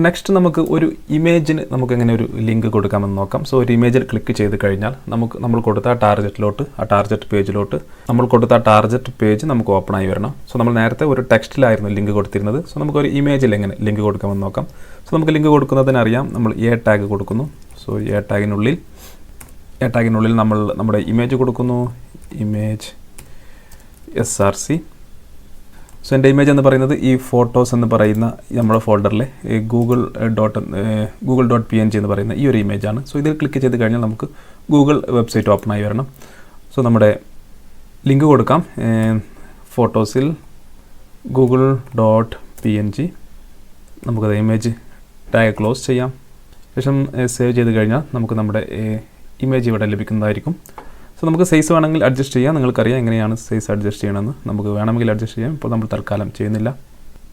Next നമുക്ക് ഒരു ഇമേജിന് നമുക്ക് എങ്ങനെ ഒരു ലിങ്ക് കൊടുക്കാമെന്ന് നോക്കാം. സോ ഒരു ഇമേജിൽ ക്ലിക്ക് ചെയ്ത് കഴിഞ്ഞാൽ നമ്മൾ കൊടുത്ത ടാർഗറ്റ് പേജിലോട്ട് നമ്മൾ കൊടുത്ത ടാർഗറ്റ് പേജ് നമുക്ക് ഓപ്പൺ ആയി വരണം. സോ നമ്മൾ നേരത്തെ ഒരു ടെക്സ്റ്റിലായിരുന്നു ലിങ്ക് കൊടുത്തിരുന്നത്. സോ നമുക്കൊരു ഇമേജിൽ എങ്ങനെ ലിങ്ക് കൊടുക്കാമെന്ന് നോക്കാം. സോ നമുക്ക് ലിങ്ക് കൊടുക്കുന്നതിനറിയാം, നമ്മൾ ടാഗ് കൊടുക്കുന്നു. സോ ടാഗിനുള്ളിൽ നമ്മൾ നമ്മുടെ ഇമേജ് കൊടുക്കുന്നു, ഇമേജ് src. സോ എൻ്റെ ഇമേജ് എന്ന് പറയുന്നത് ഈ ഫോട്ടോസ് എന്ന് പറയുന്ന നമ്മുടെ ഫോൾഡറിലെ google.png എന്ന് പറയുന്ന ഈ ഒരു ഇമേജാണ്. സോ ഇതിൽ ക്ലിക്ക് ചെയ്ത് കഴിഞ്ഞാൽ നമുക്ക് ഗൂഗിൾ വെബ്സൈറ്റ് ഓപ്പൺ ആയി വരണം. സോ നമ്മുടെ ലിങ്ക് കൊടുക്കാം. ഫോട്ടോസിൽ google.png നമുക്കത് ഇമേജ് ടാഗ് ക്ലോസ് ചെയ്യാം. ശേഷം സേവ് ചെയ്ത് കഴിഞ്ഞാൽ നമുക്ക് നമ്മുടെ ഇമേജ് ഇവിടെ ലഭിക്കുന്നതായിരിക്കും. സോ നമുക്ക് സൈസ് വേണമെങ്കിൽ അഡ്ജസ്റ്റ് ചെയ്യാം. നിങ്ങൾക്കറിയാം എങ്ങനെയാണ് സൈസ് അഡ്ജസ്റ്റ് ചെയ്യണമെന്ന്. നമുക്ക് വേണമെങ്കിൽ അഡ്ജസ്റ്റ് ചെയ്യാം. ഇപ്പോൾ നമ്മൾ തൽക്കാലം ചെയ്യുന്നില്ല.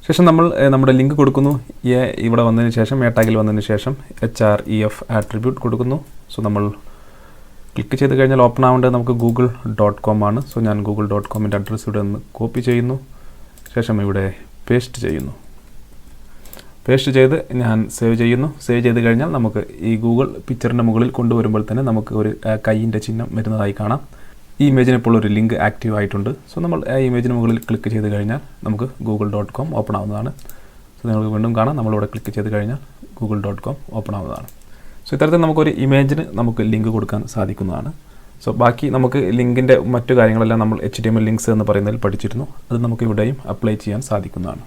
ശേഷം നമ്മൾ നമ്മുടെ ലിങ്ക് കൊടുക്കുന്നു. ഇവിടെ വന്നതിന് ശേഷം ടാഗിൽ വന്നതിന് ശേഷം href ആട്രിബ്യൂട്ട് കൊടുക്കുന്നു. സോ നമ്മൾ ക്ലിക്ക് ചെയ്ത് കഴിഞ്ഞാൽ ഓപ്പൺ ആവേണ്ടത് നമുക്ക് google.com ആണ്. സോ ഞാൻ google.comൻ്റെ അഡ്രസ്സ് ഇവിടെ നിന്ന് കോപ്പി ചെയ്യുന്നു. ശേഷം ഇവിടെ പേസ്റ്റ് ചെയ്ത് ഞാൻ സേവ് ചെയ്യുന്നു. സേവ് ചെയ്ത് കഴിഞ്ഞാൽ നമുക്ക് ഈ ഗൂഗിൾ പിക്ചറിൻ്റെ മുകളിൽ കൊണ്ടുവരുമ്പോൾ തന്നെ നമുക്ക് ഒരു കൈയിൻ്റെ ചിഹ്നം വരുന്നതായി കാണാം. ഈ ഇമേജിന് ഇപ്പോൾ ഒരു ലിങ്ക് ആക്റ്റീവ് ആയിട്ടുണ്ട്. സോ നമ്മൾ ആ ഇമേജിന് മുകളിൽ ക്ലിക്ക് ചെയ്ത് കഴിഞ്ഞാൽ നമുക്ക് google.com ഓപ്പൺ ആവുന്നതാണ്. സോ നിങ്ങൾക്ക് വീണ്ടും കാണാം, നമ്മളിവിടെ ക്ലിക്ക് ചെയ്ത് കഴിഞ്ഞാൽ google.com ഓപ്പൺ ആവുന്നതാണ്. സോ ഇത്തരത്തിൽ നമുക്കൊരു ഇമേജിന് നമുക്ക് ലിങ്ക് കൊടുക്കാൻ സാധിക്കുന്നതാണ്. സോ ബാക്കി നമുക്ക് ലിങ്കിൻ്റെ മറ്റു കാര്യങ്ങളെല്ലാം നമ്മൾ HTML ലിങ്ക്സ് എന്ന് പറയുന്നതിൽ പഠിച്ചിരുന്നു. അത് നമുക്ക് ഇവിടെയും അപ്ലൈ ചെയ്യാൻ സാധിക്കുന്നതാണ്.